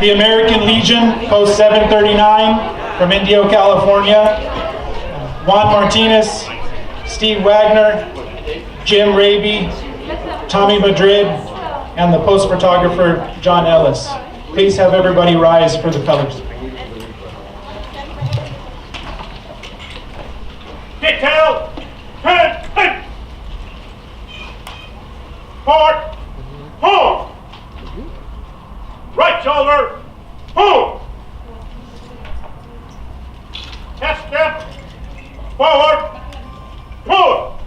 The American Legion, Post 739 from Indio, California. Juan Martinez, Steve Wagner, Jim Raby, Tommy Madrid, and the post photographer, John Ellis. Please have everybody rise for the colors. Detail, head, forward, home. Right shoulder, home. Half step, forward, pull.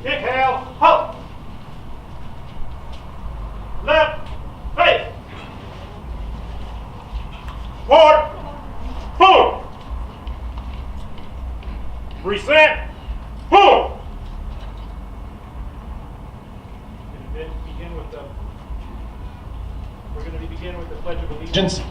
Detail, halt. Left, face. Forward, forward. Reset, forward. We're going to begin with the Pledge of Allegiance.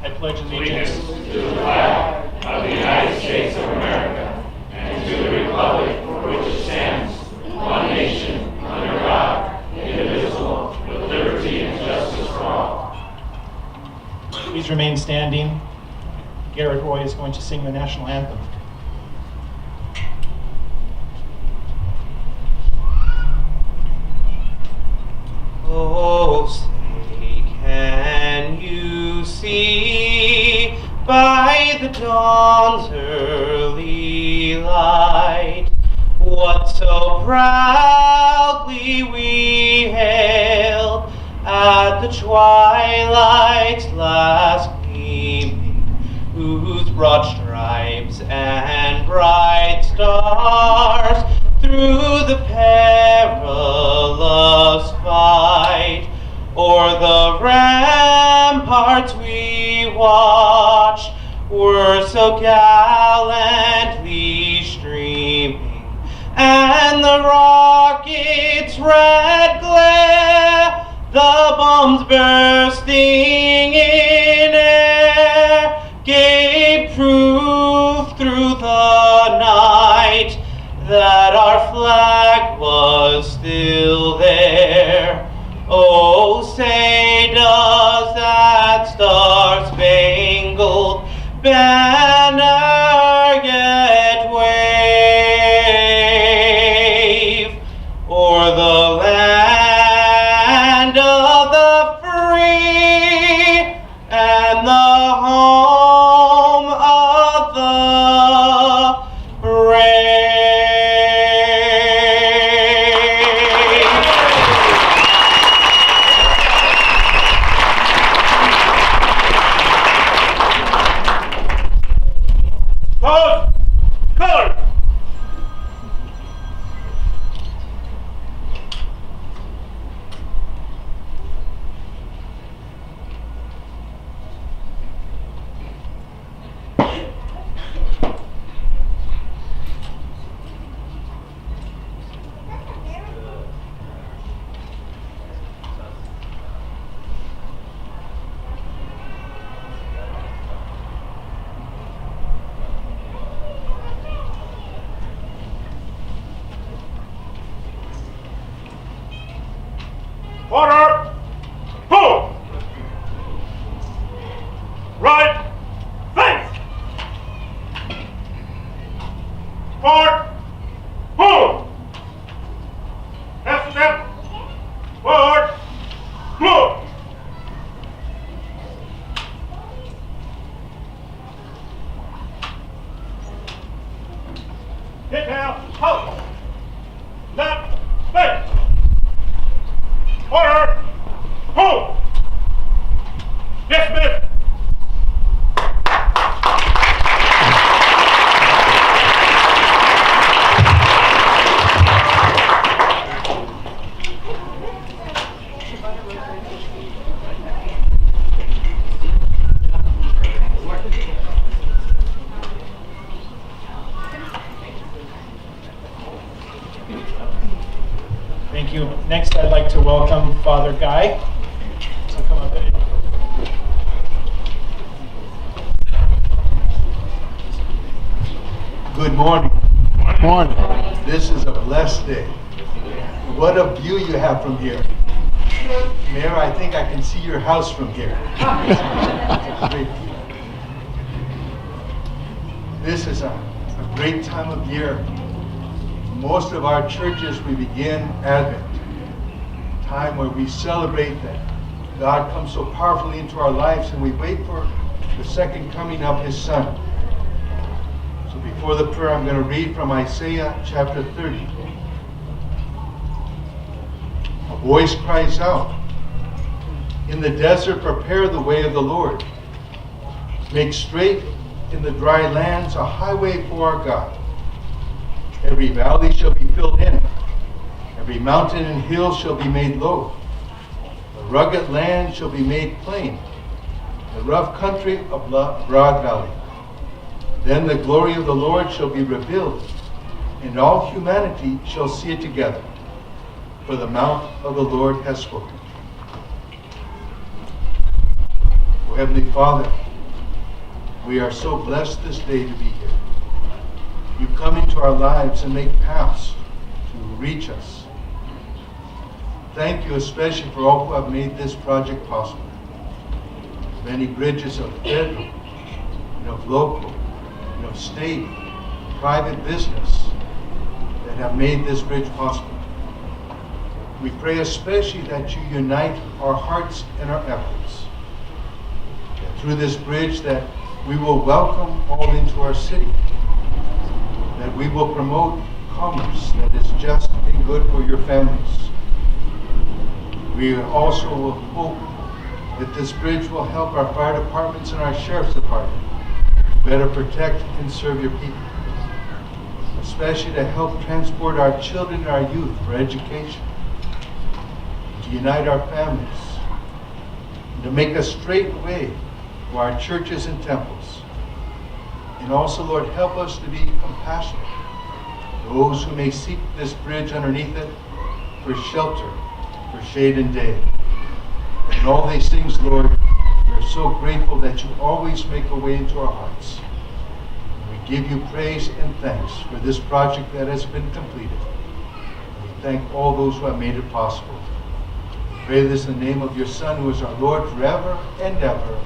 I pledge allegiance to the flag of the United States of America and to the republic for which it stands, one nation, under God, indivisible, with liberty and justice for all. Please remain standing. Garrett Roy is going to sing the national anthem. Oh, say, can you see by the dawn's early light what so proudly we hailed at the twilight's last gleaming, whose broad stripes and bright stars through the perilous fight o'er the ramparts we watched were so gallantly streaming, and the rockets' red glare, the bombs bursting in air, gave proof through the night that our flag was still there. Oh, say does that star-spangled banner yet wave o'er the land of the free and the home of the brave? Pose, color. Order, pull. Right, face. Forward, pull. Half step, forward, pull. Detail, halt. Left, face. Order! Hold! Dismiss! Thank you. Next, I'd like to welcome Father Guy to come up. Good morning. Morning. This is a blessed day. What a view you have from here. Mayor, I think I can see your house from here. Great view. This is a great time of year. Most of our churches, we begin Advent, time where we celebrate that God comes so powerfully into our lives, and we wait for the second coming of His Son. So before the prayer, I'm going to read from Isaiah chapter 30. A voice cries out, "In the desert, prepare the way of the Lord. Make straight in the dry lands a highway for our God. Every valley shall be filled in. Every mountain and hill shall be made low. The rugged land shall be made plain. The rough country a broad valley. Then the glory of the Lord shall be revealed, and all humanity shall see it together. For the mouth of the Lord has spoken." Oh, Heavenly Father, we are so blessed this day to be here. You come into our lives and make paths to reach us. Thank you especially for all who have made this project possible. Many bridges of federal and of local and of state, private business that have made this bridge possible. We pray especially that you unite our hearts and our efforts. That through this bridge that we will welcome all into our city. That we will promote commerce that is just and good for your families. We also will hope that this bridge will help our fire departments and our sheriff's department better protect and serve your people. Especially to help transport our children and our youth for education. To unite our families. And to make a straight way for our churches and temples. And also, Lord, help us to be compassionate. Those who may seek this bridge underneath it for shelter, for shade and day. And all these things, Lord, we are so grateful that you always make a way into our hearts. And we give you praise and thanks for this project that has been completed. And we thank all those who have made it possible. We pray this in the name of your Son, who is our Lord forever and ever.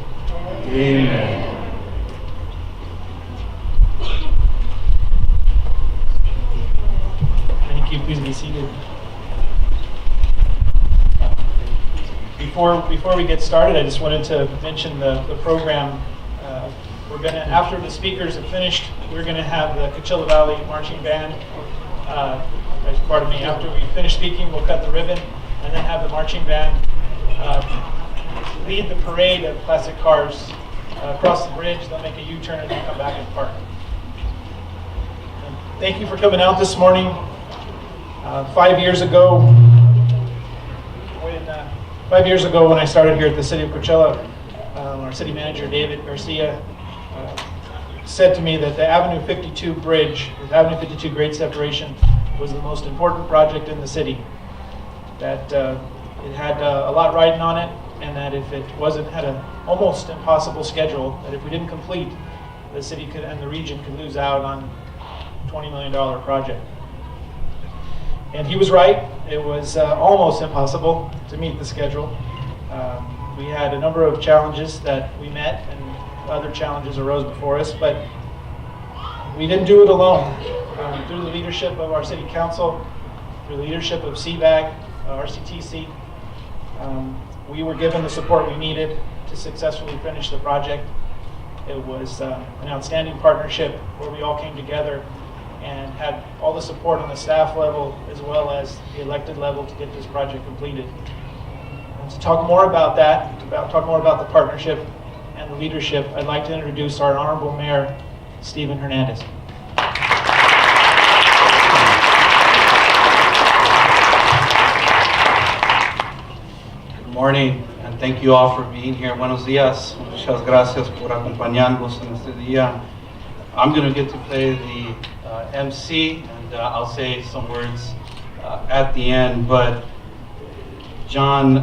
Amen. Thank you. Please be seated. Before we get started, I just wanted to mention the program. We're gonna, after the speakers have finished, we're gonna have the Coachella Valley Marching Band. Pardon me. After we finish speaking, we'll cut the ribbon, and then have the marching band lead the parade of classic cars across the bridge. They'll make a U-turn and then come back and park. And thank you for coming out this morning. 5 years ago, when I started here at the City of Coachella, our city manager, David Garcia, said to me that the Avenue 52 bridge, the Avenue 52 grade separation, was the most important project in the city. That it had a lot riding on it, and that if it had an almost impossible schedule, that if we didn't complete, the city could and the region could lose out on a $20 million project. And he was right. It was almost impossible to meet the schedule. We had a number of challenges that we met, and other challenges arose before us, but we didn't do it alone. Through the leadership of our city council, through the leadership of CVAG, RCTC, we were given the support we needed to successfully finish the project. It was an outstanding partnership where we all came together and had all the support on the staff level as well as the elected level to get this project completed. And to talk more about that, talk more about the partnership and the leadership, I'd like to introduce our Honorable Mayor, Stephen Hernandez. Good morning, and thank you all for being here. Buenos días. Muchas gracias por acompañarnos en este día. I'm going to get to play the MC, and I'll say some words at the end, but John,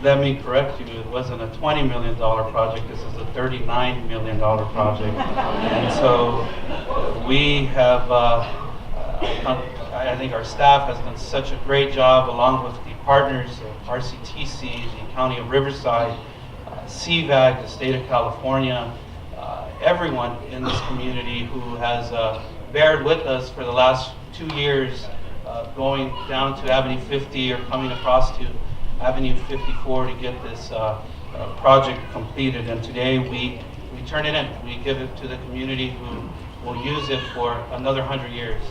let me correct you, it wasn't a $20 million project, this is a $39 million project. And so We have, I think our staff has done such a great job, along with the partners of RCTC, the County of Riverside, CVAG, the State of California, everyone in this community who has bared with us for the last 2 years, going down to Avenue 50 or coming across to Avenue 54 to get this project completed. And today we turn it in. We give it to the community who will use it for another 100 years.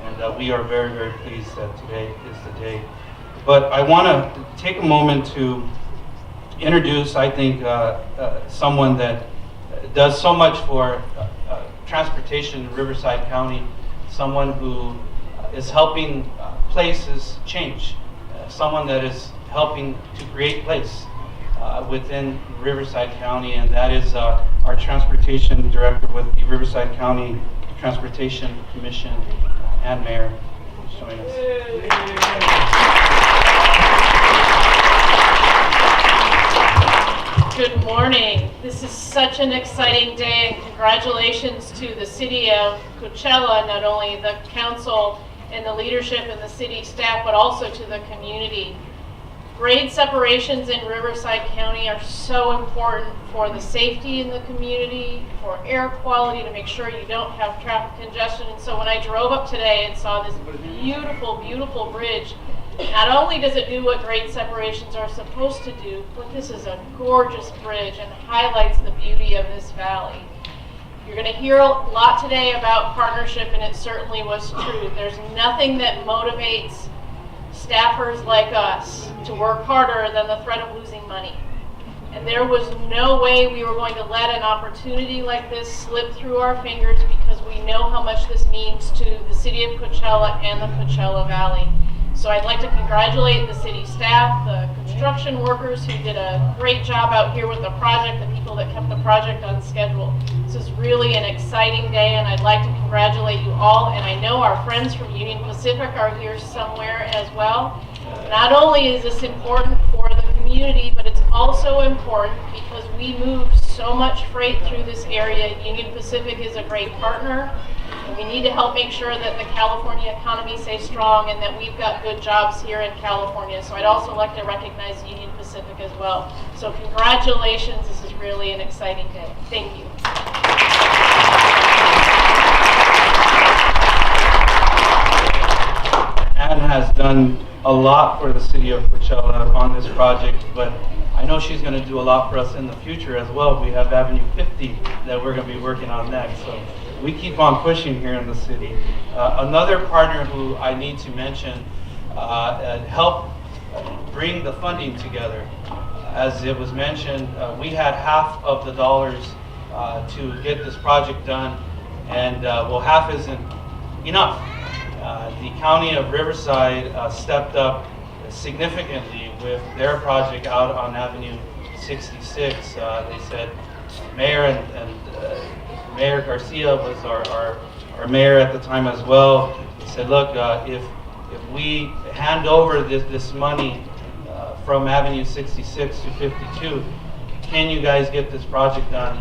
And we are very, very pleased that today is the day. But I want to take a moment to introduce, I think, someone that does so much for transportation in Riverside County, someone who is helping places change, someone that is helping to create place within Riverside County, and that is our transportation director with the Riverside County Transportation Commission and Mayor showing us. Good morning. This is such an exciting day, and congratulations to the city of Coachella, not only the council and the leadership and the city staff, but also to the community. Grade separations in Riverside County are so important for the safety in the community, for air quality, to make sure you don't have traffic congestion. And so when I drove up today and saw this beautiful, beautiful bridge, not only does it do what grade separations are supposed to do, but this is a gorgeous bridge and highlights the beauty of this valley. You're going to hear a lot today about partnership, and it certainly was true. There's nothing that motivates staffers like us to work harder than the threat of losing money. And there was no way we were going to let an opportunity like this slip through our fingers, because we know how much this means to the city of Coachella and the Coachella Valley. So I'd like to congratulate the city staff, the construction workers who did a great job out here with the project, the people that kept the project on schedule. This is really an exciting day, and I'd like to congratulate you all. And I know our friends from Union Pacific are here somewhere as well. Not only is this important for the community, but it's also important because we move so much freight through this area. Union Pacific is a great partner. And we need to help make sure that the California economy stays strong and that we've got good jobs here in California. So I'd also like to recognize Union Pacific as well. So congratulations, this is really an exciting day. Thank you. Anne has done a lot for the city of Coachella on this project, but I know she's going to do a lot for us in the future as well. We have Avenue 50 that we're going to be working on next. So we keep on pushing here in the city. Another partner who I need to mention helped bring the funding together. As it was mentioned, we had half of the dollars to get this project done, and well, half isn't enough. The County of Riverside stepped up significantly with their project out on Avenue 66. They said, Mayor and Mayor Garcia was our mayor at the time as well. He said, look, if we hand over this money from Avenue 66 to 52, can you guys get this project done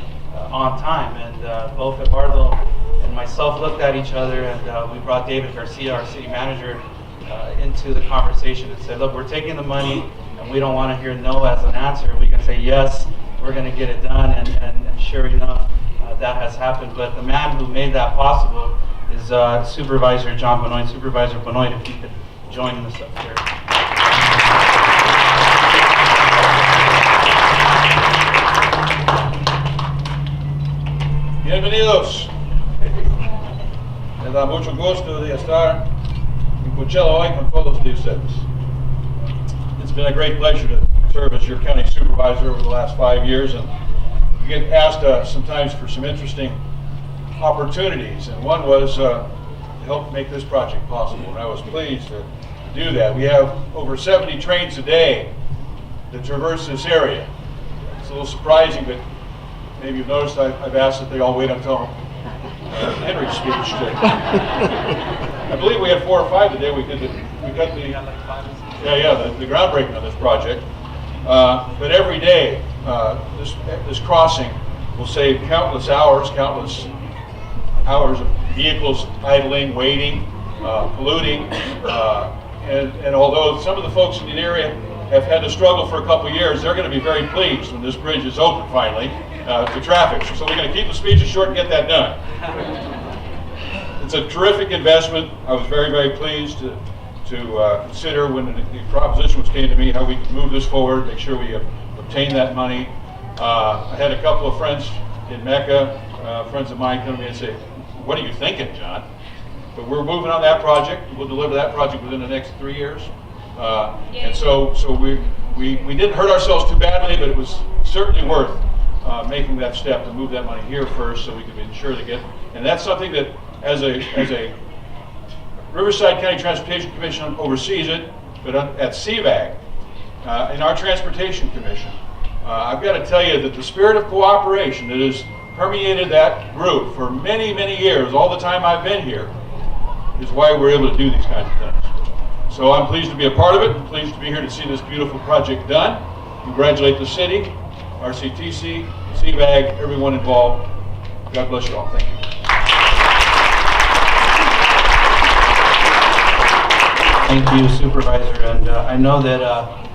on time? And both Eduardo and myself looked at each other, and we brought David Garcia, our city manager, into the conversation and said, look, we're taking the money and we don't want to hear no as an answer. We can say, yes, we're going to get it done, and sure enough, that has happened. But the man who made that possible is Supervisor John Benoit. Supervisor Benoit, if you could join us up here. Bienvenidos. Me da mucho gusto de estar en Coachella hoy con todos ustedes. It's been a great pleasure to serve as your county supervisor over the last 5 years, and you get asked sometimes for some interesting opportunities, and one was to help make this project possible, and I was pleased to do that. We have over 70 trains a day that traverse this area. It's a little surprising, but maybe you've noticed I've asked that they all wait until Henry's speech. I believe we had 4 or 5 today. We got the groundbreaking on this project. But every day, this crossing will save countless hours of vehicles idling, waiting, polluting. And although some of the folks in the area have had to struggle for a couple of years, they're going to be very pleased when this bridge is open finally to traffic. So we're going to keep the speeches short and get that done. It's a terrific investment. I was very, very pleased to consider when the proposition came to me how we could move this forward, make sure we obtain that money. I had a couple of friends in Mecca, friends of mine, come to me and say, "What are you thinking, John?" But we're moving on that project. We'll deliver that project within the next 3 years. And so we didn't hurt ourselves too badly, but it was certainly worth making that step to move that money here first so we could ensure to get, and that's something that as a Riverside County Transportation Commission oversees it, but at CVAG, in our Transportation Commission, I've got to tell you that the spirit of cooperation that has permeated that group for many, many years, all the time I've been here, is why we're able to do these kinds of things. So I'm pleased to be a part of it. I'm pleased to be here to see this beautiful project done. Congratulate the city, RCTC, CVAG, everyone involved. God bless you all. Thank you. Thank you, Supervisor, and I know that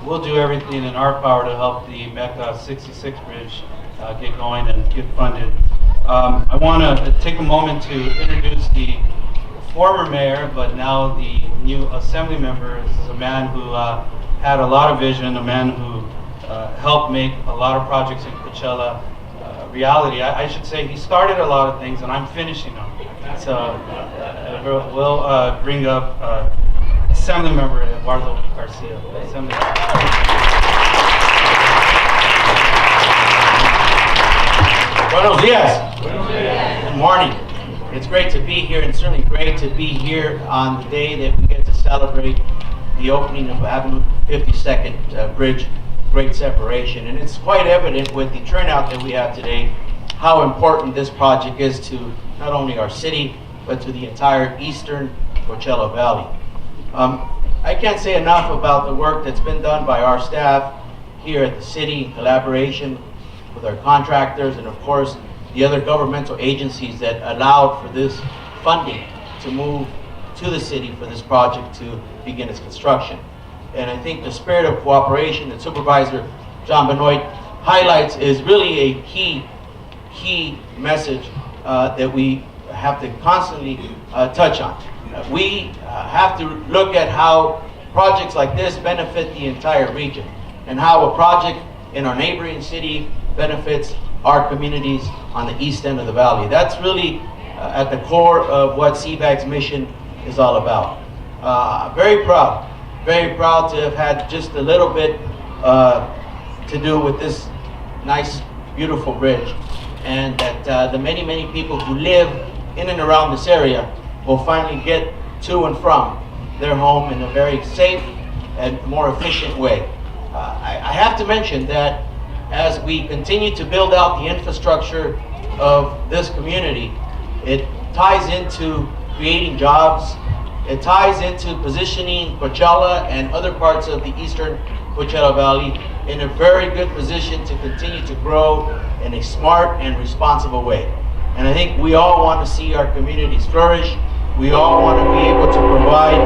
we'll do everything in our power to help the Mecca 66 bridge get going and get funded. I want to take a moment to introduce the former mayor, but now the new assembly member. This is a man who had a lot of vision, a man who helped make a lot of projects in Coachella reality. I should say he started a lot of things, and I'm finishing them. So we'll bring up Assembly Member Eduardo Garcia. Buenos dias. Good morning. It's great to be here, and certainly great to be here on the day that we get to celebrate the opening of Avenue 52nd Bridge, Great Separation. And it's quite evident with the turnout that we have today how important this project is to not only our city, but to the entire eastern Coachella Valley. I can't say enough about the work that's been done by our staff here at the city in collaboration with our contractors and of course the other governmental agencies that allowed for this funding to move to the city for this project to begin its construction. And I think the spirit of cooperation that Supervisor John Benoit highlights is really a key message that we have to constantly touch on. We have to look at how projects like this benefit the entire region and how a project in our neighboring city benefits our communities on the east end of the valley. That's really at the core of what CVAG's mission is all about. Very proud to have had just a little bit to do with this nice, beautiful bridge, and that the many, many people who live in and around this area will finally get to and from their home in a very safe and more efficient way. I have to mention that as we continue to build out the infrastructure of this community, it ties into creating jobs, it ties into positioning Coachella and other parts of the eastern Coachella Valley in a very good position to continue to grow in a smart and responsible way. And I think we all want to see our communities flourish. We all want to be able to provide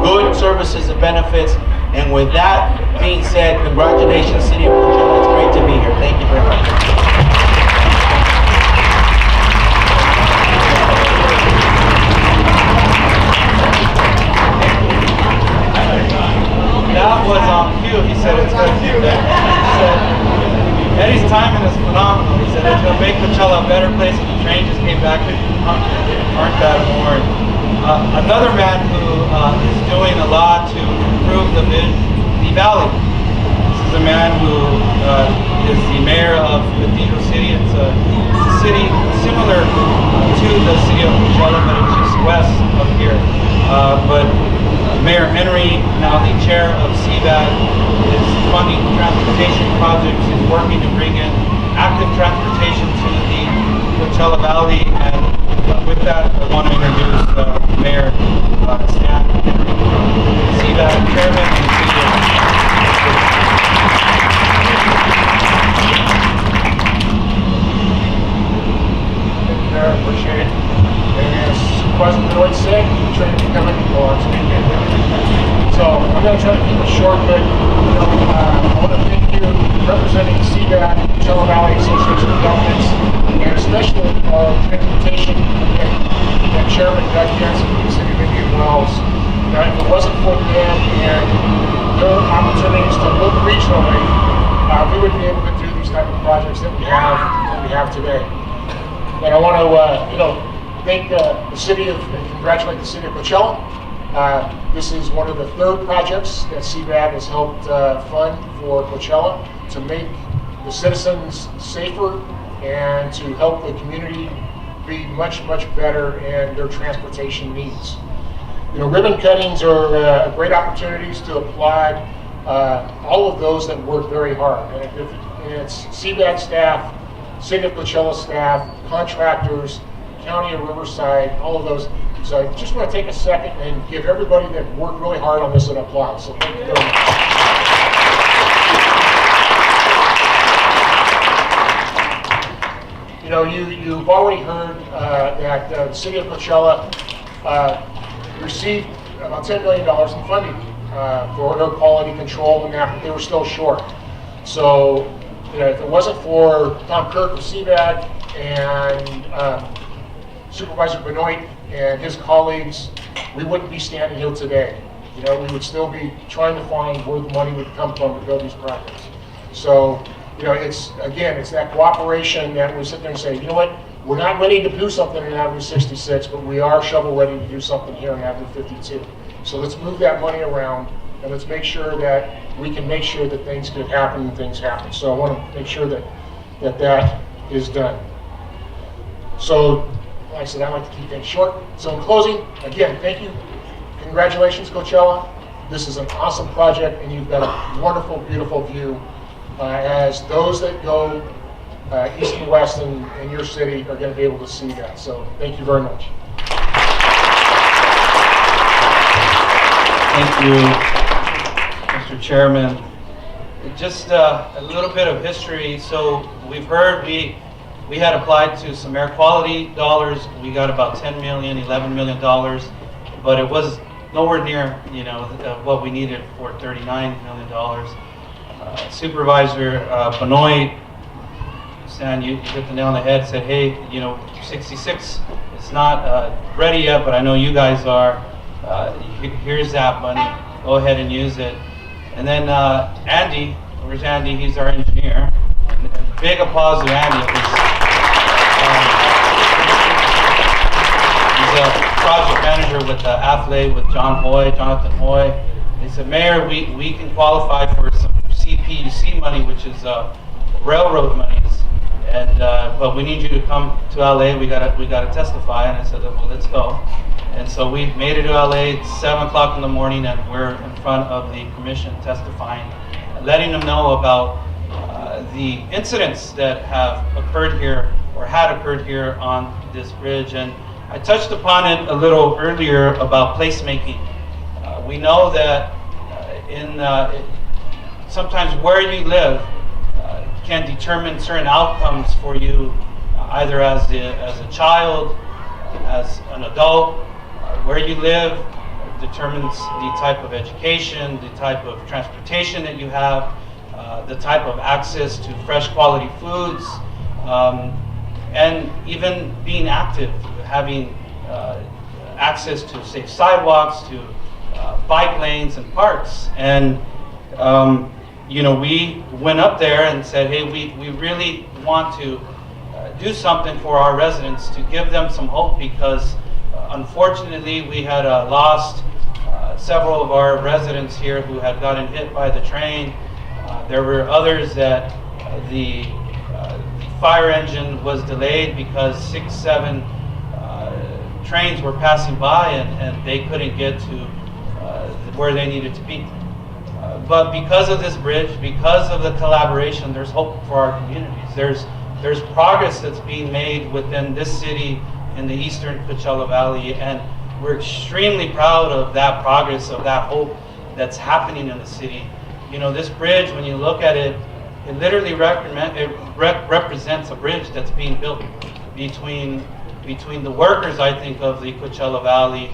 good services and benefits. And with that being said, congratulations, City of Coachella. It's great to be here. Thank you very much. That was on cue. He said it's going to do that. He said, Eddie's timing is phenomenal. He said it's going to make Coachella a better place, and the train just came back to aren't that more. Another man who is doing a lot to improve the valley. This is a man who is the mayor of Cathedral City. It's a city similar to the city of Coachella, but it's just west of here. But Mayor Henry, now the chair of CVAG, is funding transportation projects, is working to bring in active transportation to the Coachella Valley. And with that, I want to introduce Mayor Stan Henry, CVAG chairman and CEO. Thank you, Mayor. Appreciate it. Supervisor Benoit said, train to become a belongs to me. So I'm going to try to keep it short, but I want to thank you representing CVAD, Coachella Valley Association of Governments, and especially transportation and Chairman Doug Jensen from the City of Indian Wells. Now, if it wasn't for them and their opportunities to look regionally, we would be able to do these type of projects that we have today. And I want to thank the city of, and congratulate the city of Coachella. This is one of the third projects that CVAD has helped fund for Coachella to make the citizens safer and to help the community be much, much better in their transportation needs. Ribbon cuttings are great opportunities to applaud all of those that work very hard. And it's CVAD staff, City of Coachella staff, contractors, County of Riverside, all of those. So I just want to take a second and give everybody that worked really hard on this an applause. So thank you very much. You've already heard that the City of Coachella received about $10 million in funding for air quality control and that, but they were still short. So if it wasn't for Tom Kirk of CVAD and Supervisor Benoit and his colleagues, we wouldn't be standing here today. We would still be trying to find where the money would come from to build these projects. So, it's that cooperation that we sit there and say, you know what, we're not ready to do something in Avenue 66, but we are shovel ready to do something here in Avenue 52. So let's move that money around and let's make sure that we can make sure that things could happen and things happen. So I want to make sure that is done. So, like I said, I like to keep things short. So in closing, again, thank you. Congratulations, Coachella. This is an awesome project, and you've got a wonderful, beautiful view as those that go east and west in your city are going to be able to see that. So thank you very much. Thank you, Mr. Chairman. Just a little bit of history. So we've heard we had applied to some air quality dollars. We got about $10 million, $11 million, but it was nowhere near what we needed for $39 million. Supervisor Benoit, Stan, you hit the nail on the head, said, hey, 66, it's not ready yet, but I know you guys are. Here's that money. Go ahead and use it. And then Andy, where's Andy? He's our engineer. And big applause to Andy. He's a project manager with Athlete, with Jonathan Hoy. They said, Mayor, we can qualify for some CPUC money, which is railroad monies, and but we need you to come to LA. We gotta testify. And I said, well, let's go. And so we made it to LA. It's 7 o'clock in the morning, and we're in front of the commission testifying, letting them know about the incidents that have occurred here or had occurred here on this bridge. And I touched upon it a little earlier about placemaking. We know that sometimes where you live can determine certain outcomes for you, either as a child, as an adult. Where you live determines the type of education, the type of transportation that you have, the type of access to fresh quality foods, and even being active, having access to safe sidewalks, to bike lanes and parks. And we went up there and said, hey, we really want to do something for our residents to give them some hope, because unfortunately we had lost several of our residents here who had gotten hit by the train. There were others that the fire engine was delayed because 6, 7 trains were passing by and they couldn't get to where they needed to be. But because of this bridge, because of the collaboration, there's hope for our communities. There's progress that's being made within this city in the eastern Coachella Valley, and we're extremely proud of that progress, of that hope that's happening in the city. This bridge, when you look at it, it literally represents a bridge that's being built between between the workers, I think, of the Coachella Valley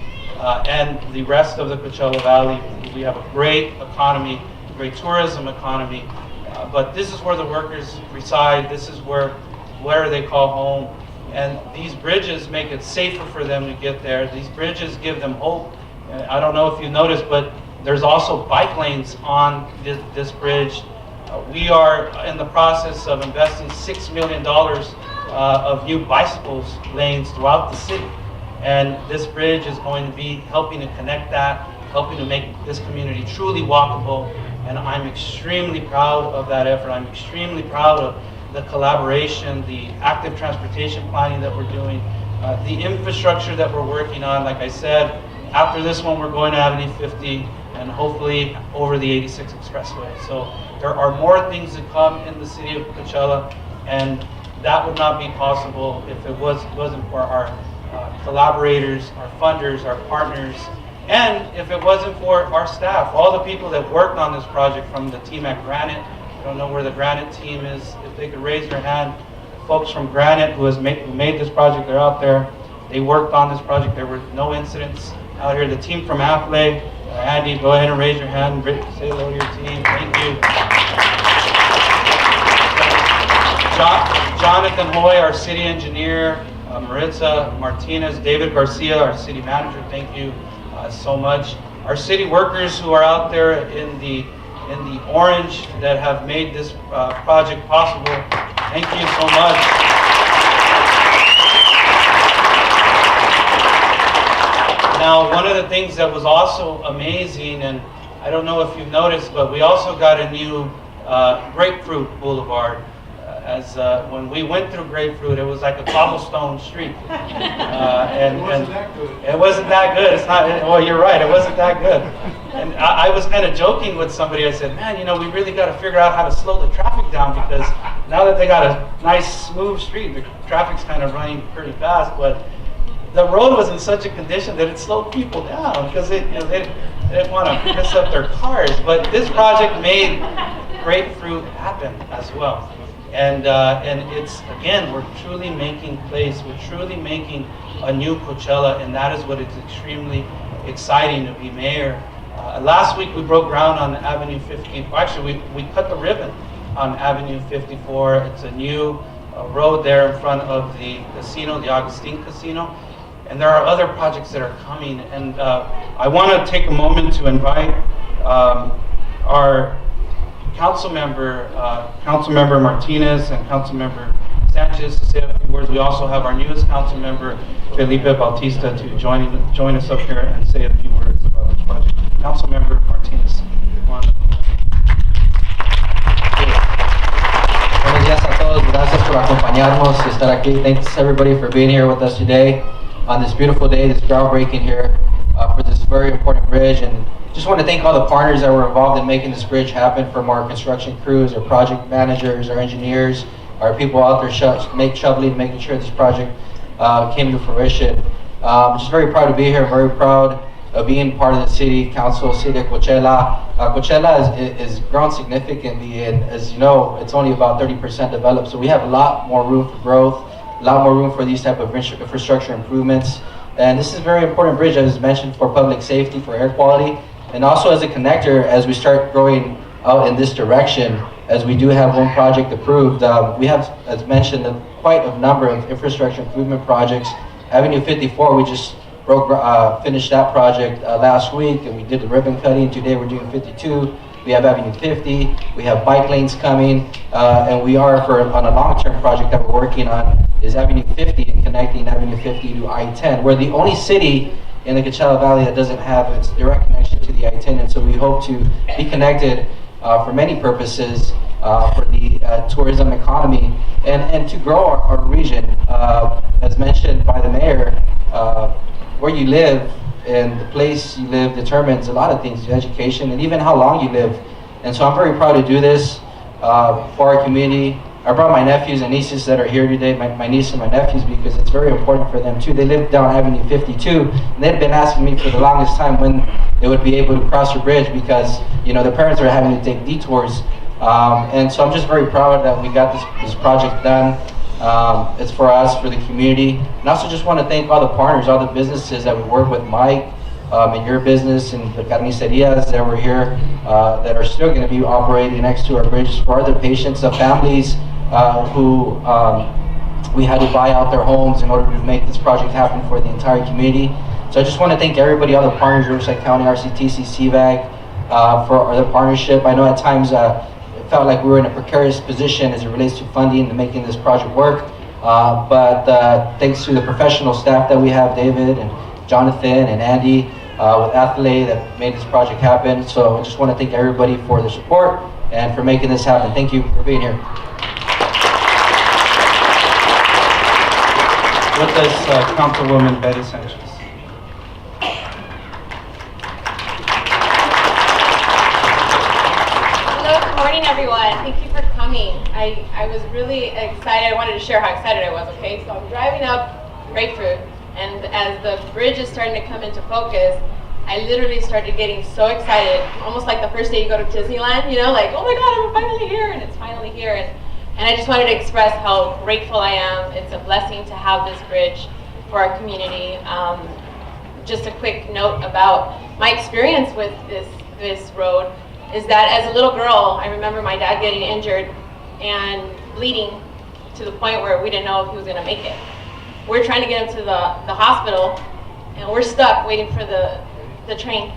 and the rest of the Coachella Valley. We have a great economy, great tourism economy, but this is where the workers reside. This is where they call home. And these bridges make it safer for them to get there. These bridges give them hope. I don't know if you noticed, but there's also bike lanes on this bridge. We are in the process of investing $6 million of new bicycles lanes throughout the city. And this bridge is going to be helping to connect that, helping to make this community truly walkable. And I'm extremely proud of that effort. I'm extremely proud of the collaboration, the active transportation planning that we're doing, the infrastructure that we're working on. Like I said, after this one, we're going to Avenue 50 and hopefully over the 86 Expressway. So there are more things to come in the city of Coachella, and that would not be possible if it wasn't for our collaborators, our funders, our partners, and if it wasn't for our staff, all the people that worked on this project from the team at Granite. I don't know where the Granite team is. If they could raise their hand, folks from Granite who made this project, they're out there. They worked on this project. There were no incidents out here. The team from Affley, Andy, go ahead and raise your hand. Say hello to your team. Thank you. Jonathan Hoy, our city engineer, Maritza Martinez, David Garcia, our city manager. Thank you so much. Our city workers who are out there in the orange that have made this project possible. Thank you so much. Now, one of the things that was also amazing, and I don't know if you've noticed, but we also got a new Grapefruit Boulevard. When we went through Grapefruit, it was like a cobblestone street. It wasn't that good. It wasn't that good. It's not. Well, you're right. It wasn't that good. And I was kind of joking with somebody. I said, "Man, we really got to figure out how to slow the traffic down, because now that they got a nice smooth street, the traffic's kind of running pretty fast. But the road was in such a condition that it slowed people down because they didn't want to mess up their cars. But this project made Grapefruit happen as well." And it's, again, we're truly making place. We're truly making a new Coachella, and that is what is extremely exciting to be mayor. Last week we broke ground on Avenue 50. Actually, we cut the ribbon on Avenue 54. It's a new road there in front of the casino, the Augustine Casino. And there are other projects that are coming. And I want to take a moment to invite our Councilmember Martinez and Councilmember Sanchez to say a few words. We also have our newest Councilmember, Felipe Bautista, to join us up here and say a few words about this project. Councilmember Martinez. Buenos días a todos. Gracias por acompañarnos y estar aquí. Thanks everybody for being here with us today on this beautiful day, this groundbreaking here for this very important bridge. And just want to thank all the partners that were involved in making this bridge happen, from our construction crews, our project managers, our engineers, our people out there shoveling, making sure this project came to fruition. I'm just very proud to be here, very proud of being part of the city council, City of Coachella. Coachella is grown significantly, and as you know, it's only about 30% developed, so we have a lot more room for growth, a lot more room for these type of infrastructure improvements. And this is a very important bridge, as mentioned, for public safety, for air quality, and also as a connector as we start growing out in this direction. As we do have one project approved, we have, as mentioned, quite a number of infrastructure improvement projects. Avenue 54, we just finished that project last week, and we did the ribbon cutting. Today we're doing 52. We have Avenue 50. We have bike lanes coming, and we are on a long-term project that we're working on is Avenue 50 and connecting Avenue 50 to I-10. We're the only city in the Coachella Valley that doesn't have its direct connection to the I-10, and so we hope to be connected for many purposes for the tourism economy and to grow our region. As mentioned by the mayor, where you live and the place you live determines a lot of things, your education and even how long you live. And so I'm very proud to do this for our community. I brought my nephews and nieces that are here today, my niece and my nephews, because it's very important for them too. They live down Avenue 52, and they've been asking me for the longest time when they would be able to cross the bridge, because their parents are having to take detours. And so I'm just very proud that we got this project done. It's for us, for the community. And I also just want to thank all the partners, all the businesses that we work with, Mike, in your business, and the carnicerias that were here, that are still going to be operating next to our bridges, for other patients, the families who we had to buy out their homes in order to make this project happen for the entire community. So I just want to thank everybody, all the partners, Riverside County, RCTC, CVAG, for the partnership. I know at times it felt like we were in a precarious position as it relates to funding and making this project work. But thanks to the professional staff that we have, David and Jonathan and Andy with Athlete, that made this project happen. So I just want to thank everybody for their support and for making this happen. Thank you for being here. With us, Councilwoman Betty Sanchez. Hello, good morning, everyone. Thank you for coming. I was really excited. I wanted to share how excited I was, okay? So I'm driving up Grapefruit, and as the bridge is starting to come into focus, I literally started getting so excited, almost like the first day you go to Disneyland, you know, like, oh my God, I'm finally here, and it's finally here. And I just wanted to express how grateful I am. It's a blessing to have this bridge for our community. Just a quick note about my experience with this road is that as a little girl, I remember my dad getting injured and bleeding to the point where we didn't know if he was going to make it. We're trying to get him to the hospital, and we're stuck waiting for the train.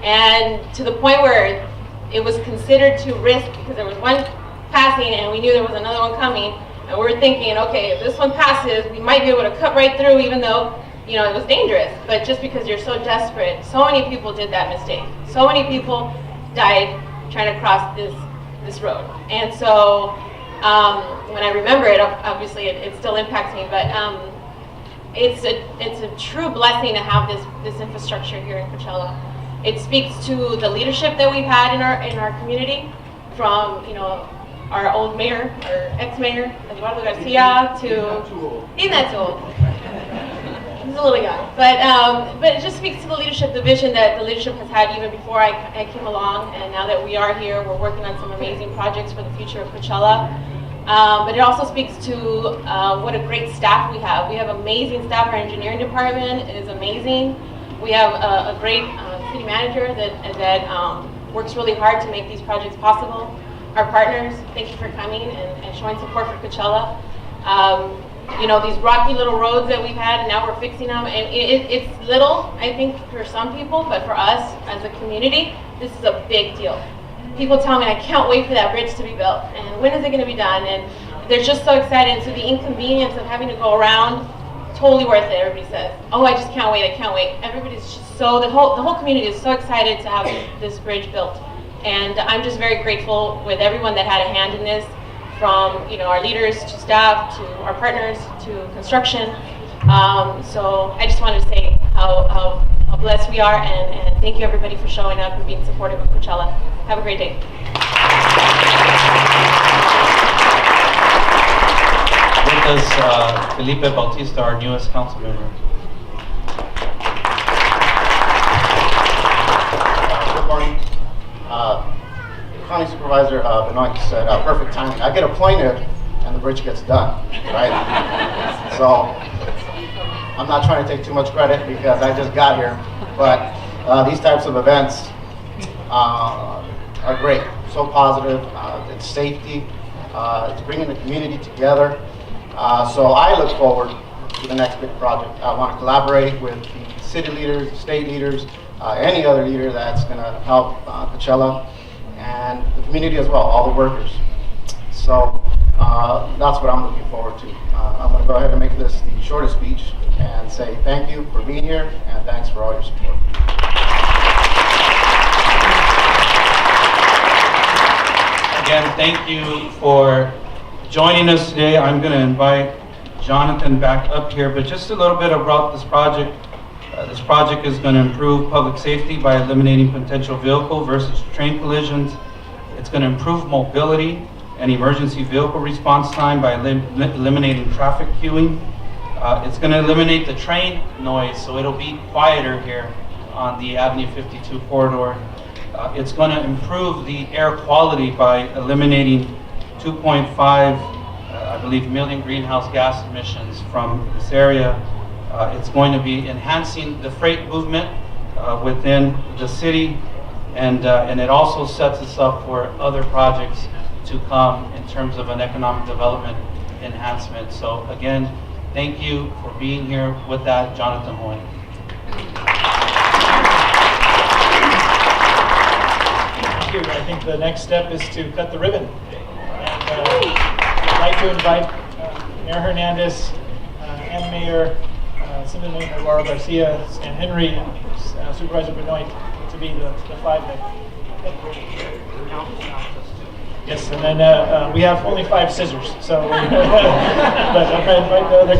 And to the point where it was considered too risky because there was one passing and we knew there was another one coming, and we were thinking, okay, if this one passes, we might be able to cut right through, even though, you know, it was dangerous. But just because you're so desperate, so many people did that mistake. So many people died trying to cross this road. And so when I remember it, obviously it still impacts me, but it's a true blessing to have this infrastructure here in Coachella. It speaks to the leadership that we've had in our community, from, you know, our old mayor, or ex-mayor, Eduardo Garcia, to, he's not too old. He's a little young, but it just speaks to the leadership, the vision that the leadership has had even before I came along, and now that we are here, we're working on some amazing projects for the future of Coachella. But it also speaks to what a great staff we have. We have amazing staff. Our engineering department is amazing. We have a great city manager that works really hard to make these projects possible. Our partners, thank you for coming and showing support for Coachella. You know, these rocky little roads that we've had, and now we're fixing them. And it's little, I think, for some people, but for us as a community, this is a big deal. People tell me, I can't wait for that bridge to be built, and when is it going to be done? And they're just so excited. And so the inconvenience of having to go around, totally worth it, everybody says. Oh, I just can't wait, I can't wait. Everybody's just so, the whole community is so excited to have this bridge built. And I'm just very grateful with everyone that had a hand in this, from, you know, our leaders to staff to our partners to construction. So I just wanted to say how blessed we are, and thank you everybody for showing up and being supportive of Coachella. Have a great day. With us, Felipe Bautista, our newest council member. Good morning. County Supervisor Benoit said perfect timing. I get appointed and the bridge gets done, right? So I'm not trying to take too much credit because I just got here, but these types of events are great. So positive. It's safety. It's bringing the community together. So I look forward to the next big project. I want to collaborate with the city leaders, state leaders, any other leader that's going to help Coachella, and the community as well, all the workers. So that's what I'm looking forward to. I'm going to go ahead and make this the shortest speech and say thank you for being here, and thanks for all your support. Again, thank you for joining us today. I'm going to invite Jonathan back up here, but just a little bit about this project. This project is going to improve public safety by eliminating potential vehicle versus train collisions. It's going to improve mobility and emergency vehicle response time by eliminating traffic queuing. It's going to eliminate the train noise, so it'll be quieter here on the Avenue 52 corridor. It's going to improve the air quality by eliminating 2.5 believe, million greenhouse gas emissions from this area. It's going to be enhancing the freight movement within the city, and it also sets us up for other projects to come in terms of an economic development enhancement. So again, thank you for being here. With that, Jonathan Hoy. Thank you. I think the next step is to cut the ribbon. And I'd like to invite Mayor Hernandez and Mayor Assistant Mayor Laura Garcia and Henry and Supervisor Benoit to be the five that. Yes, and then we have only 5 scissors, so but I'm going to invite the other